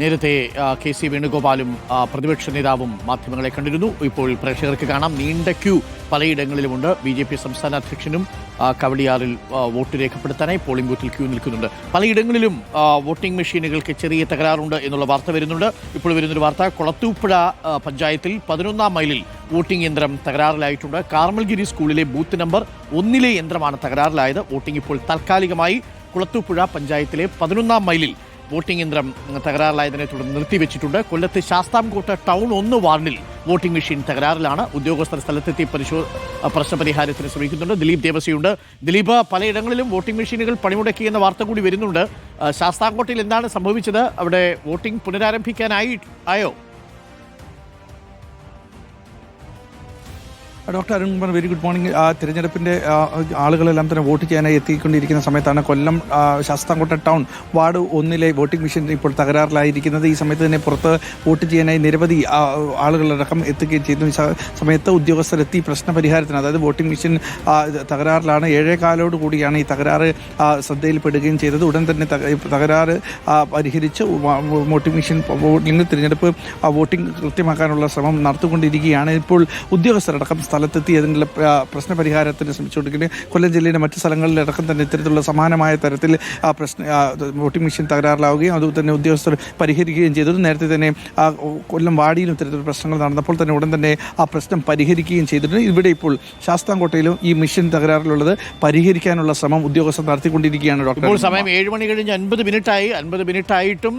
നേരത്തെ കെ.സി. വേണുഗോപാലും പ്രതിപക്ഷ നേതാവും മാധ്യമങ്ങളെ കണ്ടിരുന്നു. ഇപ്പോൾ പ്രേക്ഷകർക്ക് കാണാം, നീണ്ട ക്യൂ പലയിടങ്ങളിലുമുണ്ട്. ബി.ജെ.പി. സംസ്ഥാന അധ്യക്ഷനും കവടിയാറിൽ വോട്ട് രേഖപ്പെടുത്താനായി പോളിംഗ് ബൂത്തിൽ ക്യൂ നിൽക്കുന്നുണ്ട്. പലയിടങ്ങളിലും വോട്ടിംഗ് മെഷീനുകൾക്ക് ചെറിയ തകരാറുണ്ട് എന്നുള്ള വാർത്ത വരുന്നുണ്ട്. ഇപ്പോൾ വരുന്നൊരു വാർത്ത, കൊളത്തൂപ്പുഴ പഞ്ചായത്തിൽ 11-ാം മൈലിൽ വോട്ടിംഗ് യന്ത്രം തകരാറിലായിട്ടുണ്ട്. കാർമൽഗിരി സ്കൂളിലെ ബൂത്ത് നമ്പർ 1-ലെ യന്ത്രമാണ് തകരാറിലായത്. വോട്ടിംഗ് ഇപ്പോൾ താൽക്കാലികമായി കുളത്തൂപ്പുഴ പഞ്ചായത്തിലെ 11-ാം മൈലിൽ വോട്ടിംഗ് യന്ത്രം തകരാറിലായതിനെ തുടർന്ന് നിർത്തിവെച്ചിട്ടുണ്ട്. കൊല്ലത്ത് ശാസ്താംകോട്ട ടൗൺ 1 വാർഡിൽ വോട്ടിംഗ് മെഷീൻ തകരാറിലാണ്. ഉദ്യോഗസ്ഥർ സ്ഥലത്തെത്തി പ്രശ്നപരിഹാരത്തിന് ശ്രമിക്കുന്നുണ്ട്. ദിലീപ് ദേവസ്വയുണ്ട്. ദിലീപ്, പലയിടങ്ങളിലും വോട്ടിംഗ് മെഷീനുകൾ പണിമുടക്കി എന്ന വാർത്ത കൂടി വരുന്നുണ്ട്. ശാസ്താംകോട്ടയിൽ എന്താണ് സംഭവിച്ചത്? അവിടെ വോട്ടിംഗ് പുനരാരംഭിക്കാനായോ? Doctor Arunkumar, very good morning. തിരഞ്ഞെടുപ്പിൻ്റെ ആളുകളെല്ലാം തന്നെ വോട്ട് ചെയ്യാനായി എത്തിക്കൊണ്ടിരിക്കുന്ന സമയത്താണ് കൊല്ലം ശാസ്താംകോട്ട ടൗൺ വാർഡ് 1-ലെ വോട്ടിംഗ് മെഷീൻ ഇപ്പോൾ തകരാറിലായിരിക്കുന്നത്. ഈ സമയത്ത് തന്നെ പുറത്ത് വോട്ട് ചെയ്യാനായി നിരവധി ആളുകളടക്കം എത്തുകയും ചെയ്യുന്ന സമയത്ത് ഉദ്യോഗസ്ഥരെത്തി പ്രശ്നപരിഹാരത്തിന്, അതായത് വോട്ടിംഗ് മെഷീൻ തകരാറിലാണ്, 7:15 കൂടിയാണ് ഈ തകരാറ് ശ്രദ്ധയിൽപ്പെടുകയും ചെയ്തത്. ഉടൻ തന്നെ തകരാറ് പരിഹരിച്ച് വോട്ടിംഗ് മെഷീൻ തിരഞ്ഞെടുപ്പ് വോട്ടിംഗ് കൃത്യമാക്കാനുള്ള ശ്രമം നടത്തിക്കൊണ്ടിരിക്കുകയാണ്. ഇപ്പോൾ ഉദ്യോഗസ്ഥരടക്കം സ്ഥലത്തെത്തി അതിനുള്ള പ്രശ്നപരിഹാരത്തിന് ശ്രമിച്ചുകൊണ്ടിരിക്കുന്നത്. കൊല്ലം ജില്ലയിലെ മറ്റ് സ്ഥലങ്ങളിലടക്കം തന്നെ ഇത്തരത്തിലുള്ള സമാനമായ തരത്തിൽ വോട്ടിംഗ് മെഷീൻ തകരാറിലാവുകയും അതുപോലെ തന്നെ ഉദ്യോഗസ്ഥർ പരിഹരിക്കുകയും ചെയ്തു. നേരത്തെ തന്നെ കൊല്ലം വാടിയിലും ഇത്തരത്തിലുള്ള പ്രശ്നങ്ങൾ നടന്നപ്പോൾ തന്നെ ഉടൻ തന്നെ ആ പ്രശ്നം പരിഹരിക്കുകയും ചെയ്തിട്ടുണ്ട്. ഇവിടെ ഇപ്പോൾ ശാസ്താംകോട്ടയിലും ഈ മെഷീൻ തകരാറിലുള്ളത് പരിഹരിക്കാനുള്ള ശ്രമം ഉദ്യോഗസ്ഥർ നടത്തിക്കൊണ്ടിരിക്കുകയാണ്. ഡോക്ടർ, ഇപ്പോൾ സമയം 7 മണി കഴിഞ്ഞ് 50 മിനിറ്റായിട്ടും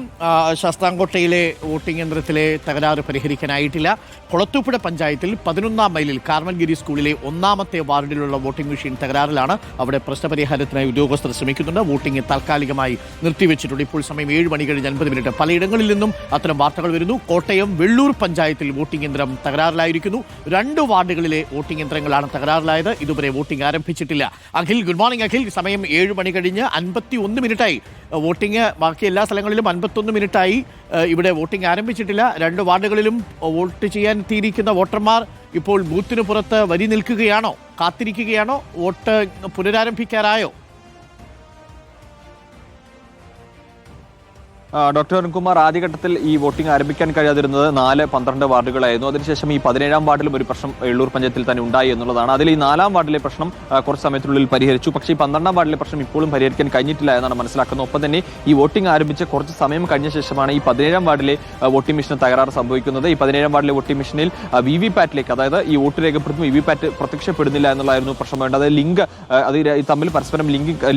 ശാസ്താംകോട്ടയിലെ വോട്ടിംഗ് യന്ത്രത്തിലെ തകരാറ് പരിഹരിക്കാനായിട്ടില്ല. കൊളത്തൂപ്പുഴ പഞ്ചായത്തിൽ 11-ാം മൈലിൽ കാർമൽഗിരി സ്കൂളിലെ 1-ാമത്തെ വാർഡിലുള്ള വോട്ടിംഗ് മെഷീൻ തകരാറിലാണ്. അവിടെ പ്രശ്നപരിഹാരത്തിനായി ഉദ്യോഗസ്ഥർ ശ്രമിക്കുന്നുണ്ട്. വോട്ടിംഗ് താൽക്കാലികമായി നിർത്തിവെച്ചിട്ടുണ്ട്. ഇപ്പോൾ സമയം 7 മണി കഴിഞ്ഞ് 50 മിനിറ്റ്. പലയിടങ്ങളിൽ നിന്നും അത്തരം വാർത്തകൾ വരുന്നു. കോട്ടയം വെള്ളൂർ പഞ്ചായത്തിൽ വോട്ടിംഗ് യന്ത്രം തകരാറിലായിരിക്കുന്നു. 2 വാർഡുകളിലെ വോട്ടിംഗ് യന്ത്രങ്ങളാണ് തകരാറിലായത്. ഇതുവരെ വോട്ടിംഗ് ആരംഭിച്ചിട്ടില്ല. Akhil, good morning Akhil. സമയം 7 മണി കഴിഞ്ഞ് 51 മിനിറ്റായി. വോട്ടിംഗ് ബാക്കി എല്ലാ സ്ഥലങ്ങളിലും 51 മിനിറ്റായി. ഇവിടെ വോട്ടിംഗ് ആരംഭിച്ചിട്ടില്ല. 2 വാർഡുകളിലും വോട്ട് ചെയ്യാൻ എത്തിയിരിക്കുന്ന വോട്ടർമാർ ഇപ്പോൾ ബൂത്തിന് പുറത്ത് വരി നിൽക്കുകയാണോ, കാത്തിരിക്കുകയാണോ? വോട്ട് പുനരാരംഭിക്കാറായോ? ഡോക്ടർ അരുൺകുമാർ, ആദ്യഘട്ടത്തിൽ ഈ വോട്ടിംഗ് ആരംഭിക്കാൻ കഴിയാതിരുന്നത് 4-12 വാർഡുകളായിരുന്നു. അതിനുശേഷം ഈ 17-ാം വാർഡിലും ഒരു പ്രശ്നം വെള്ളൂർ പഞ്ചായത്തിൽ തന്നെ ഉണ്ടായി എന്നുള്ളതാണ്. അതിൽ ഈ 4-ാം വാർഡിലെ പ്രശ്നം കുറച്ച് സമയത്തിനുള്ളിൽ പരിഹരിച്ചു. പക്ഷേ ഈ 12-ാം വാർഡിലെ പ്രശ്നം ഇപ്പോഴും പരിഹരിക്കാൻ കഴിഞ്ഞിട്ടില്ല എന്നാണ് മനസ്സിലാക്കുന്നത്. ഒപ്പം തന്നെ ഈ വോട്ടിംഗ് ആരംഭിച്ച് കുറച്ച് സമയം കഴിഞ്ഞ ശേഷമാണ് ഈ 17-ാം വാർഡിലെ വോട്ടിംഗ് മെഷീന് തകരാറ് സംഭവിക്കുന്നത്. ഈ 17-ാം വാർഡിലെ വോട്ടിംഗ് മെഷീനിൽ VVPAT-ലേക്ക്, അതായത് ഈ വോട്ട് രേഖപ്പെടുത്തുമ്പോൾ VVPAT പ്രത്യക്ഷപ്പെടുന്നില്ല എന്നുള്ളതായിരുന്നു പ്രശ്നമുണ്ട്. അത് ലിങ്ക് തമ്മിൽ പരസ്പരം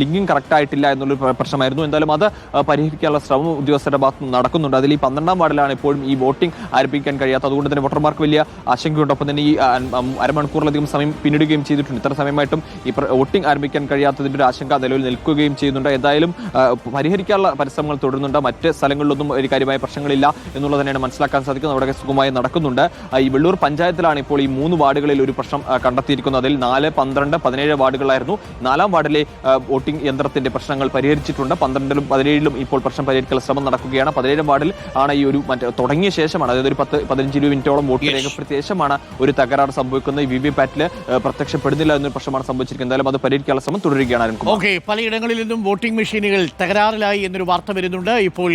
ലിങ്കിങ് കറക്റ്റ് ആയിട്ടില്ല എന്നുള്ളൊരു പ്രശ്നമായിരുന്നു. എന്തായാലും അത് പരിഹരിക്കാനുള്ള ശ്രമം ഉദ്യോഗസ്ഥരുടെ ഭാഗത്ത് നടക്കുന്നുണ്ട്. അതിൽ ഈ 12-ാം വാർഡിലാണ് ഇപ്പോഴും ഈ വോട്ടിംഗ് ആരംഭിക്കാൻ കഴിയാത്ത. അതുകൊണ്ട് തന്നെ വോട്ടർമാർക്ക് വലിയ ആശങ്കയുണ്ട്. ഒപ്പം തന്നെ ഈ അരമണിക്കൂറിലധികം സമയം പിന്നിടുകയും ചെയ്തിട്ടുണ്ട്. ഇത്ര സമയമായിട്ടും ഈ വോട്ടിംഗ് ആരംഭിക്കാൻ കഴിയാത്തതിന്റെ ഒരു ആശങ്ക നിലവിൽ നിൽക്കുകയും ചെയ്യുന്നുണ്ട്. ഏതായാലും പരിഹരിക്കാനുള്ള പരിശ്രമങ്ങൾ തുടരുന്നുണ്ട്. മറ്റ് സ്ഥലങ്ങളിലൊന്നും ഒരു കാര്യമായ പ്രശ്നങ്ങളില്ല എന്നുള്ളത് തന്നെയാണ് മനസ്സിലാക്കാൻ സാധിക്കുന്നത്. അവിടെ സുഖമായി നടക്കുന്നുണ്ട്. ഈ വെള്ളൂർ പഞ്ചായത്തിലാണ് ഇപ്പോൾ ഈ 3 വാർഡുകളിൽ ഒരു പ്രശ്നം കണ്ടെത്തിയിരിക്കുന്നത്. അതിൽ 4, 12, 17 വാർഡുകളായിരുന്നു. 4-ാം വാർഡിലെ വോട്ടിംഗ് യന്ത്രത്തിന്റെ പ്രശ്നങ്ങൾ പരിഹരിച്ചിട്ടുണ്ട്. 12-ലും 17-ലും ഇപ്പോൾ പ്രശ്നം പരിഹരിക്കാനുള്ള ശ്രമം നടക്കുകയാണ്. 17-ാം വാർഡിൽ ആണ് ഈ ഒരു തുടങ്ങിയ ശേഷമാണ്, അതായത് ഒരു 10-15 മിനിറ്റോളം വോട്ട് രേഖപ്പെടുത്തിയ ശേഷമാണ് ഒരു തകരാറ് സംഭവിക്കുന്നത്. ഈ VVPAT-ല് പ്രത്യക്ഷപ്പെടുന്നില്ല എന്നൊരു പ്രശ്നമാണ് സംഭവിച്ചിരിക്കുന്നത്. എന്തായാലും അത് പരിഹരിക്കാനുള്ള ശ്രമം തുടരുകയാണ്. ഓക്കെ, പലയിടങ്ങളിൽ നിന്നും വോട്ടിംഗ് മെഷീനുകൾ തകരാറിലായി എന്നൊരു വാർത്ത വരുന്നുണ്ട്. ഇപ്പോൾ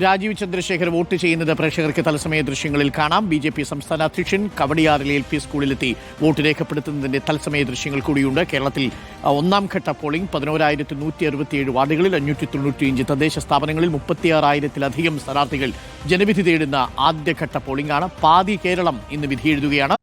രാജീവ് ചന്ദ്രശേഖർ വോട്ട് ചെയ്യുന്നത് പ്രേക്ഷകർക്ക് തത്സമയ ദൃശ്യങ്ങളിൽ കാണാം. ബി.ജെ.പി. സംസ്ഥാന അധ്യക്ഷൻ കവടിയാറിലെ LP സ്കൂളിലെത്തി വോട്ട് രേഖപ്പെടുത്തുന്നതിന്റെ തത്സമയ ദൃശ്യങ്ങൾ കൂടിയുണ്ട്. കേരളത്തിൽ 1-ാം ഘട്ട പോളിംഗ് 11,167 വാർഡുകളിൽ 595 തദ്ദേശ സ്ഥാപനങ്ങളിൽ 36,000-ത്തിലധികം സ്ഥാനാർത്ഥികൾ ജനവിധി തേടുന്ന ആദ്യഘട്ട പോളിംഗാണ്. പാതി കേരളം ഇന്ന് വിധിയെഴുതുകയാണ്.